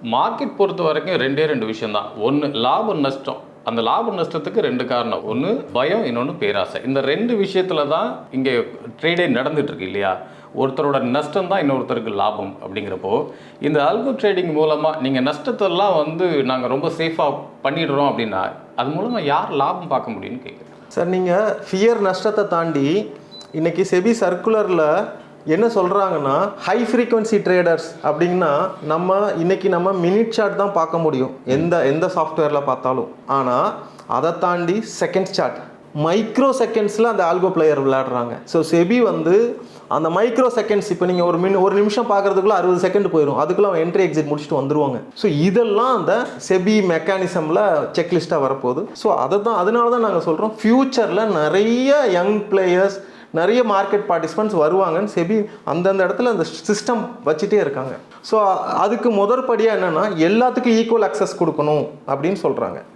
Market பொறுத்த வரைக்கும் 2 விஷயம் தான். ஒண்ணு லாபம், நஷ்டம். அந்த லாப நஷ்டத்துக்கு 2 காரணம். ஒண்ணு பயம், இன்னொன்னு பேராசை. இந்த 2 விஷயத்துல தான் இங்க ட்ரேடே நடந்துட்டு இருக்கு இல்லையா? ஒருத்தரோட நஷ்டம் தான் இன்னொருத்தருக்கு லாபம் அப்படிங்கிறப்போ, இந்த ஆல்கோ ட்ரேடிங் மூலமா நீங்க நஷ்டத்தெல்லாம் நாங்க ரொம்ப சேஃபா பண்ணிடுறோம் அப்படின்னா, அது மூலமா யார் லாபம் பார்க்க முடியும்னு கேட்குறேன். சார், நீங்கள் ஃபியர் நஷ்டத்தை தாண்டி இன்றைக்கி செபி சர்க்குலரில் என்ன சொல்கிறாங்கன்னா, ஹை ஃப்ரீக்வன்சி ட்ரேடர்ஸ் அப்படின்னா இன்றைக்கி நம்ம மினிட் சார்ட் தான் பார்க்க முடியும் எந்த சாஃப்ட்வேரில் பார்த்தாலும். ஆனால் அதை தாண்டி செகண்ட் சார்ட், மைக்ரோ செகண்ட்ஸில் அந்த ஆல்கோ பிளேயர் விளையாடுறாங்க. ஸோ செபி அந்த மைக்ரோ செகண்ட்ஸ், இப்போ நீங்கள் ஒரு நிமிஷம் பார்க்குறதுக்குள்ள 60 செகண்ட் போயிடும். அதுக்குள்ள அவன் என்ட்ரி எக்ஸிட் முடிச்சுட்டு வந்துருவாங்க. ஸோ இதெல்லாம் அந்த செபி மெக்கானிசமில் செக்லிஸ்ட்டாக வரப்போகுது. ஸோ அதனால தான் நாங்கள் சொல்கிறோம், ஃப்யூச்சரில் நிறைய யங் பிளேயர்ஸ், நிறைய மார்க்கெட் பார்ட்டிசிபெண்ட்ஸ் வருவாங்கன்னு செபி அந்தந்த இடத்துல அந்த சிஸ்டம் வச்சுட்டே இருக்காங்க. ஸோ அதுக்கு முதற்படியாக என்னென்னா, எல்லாத்துக்கும் ஈக்குவல் அக்சஸ் கொடுக்கணும் அப்படின்னு சொல்கிறாங்க.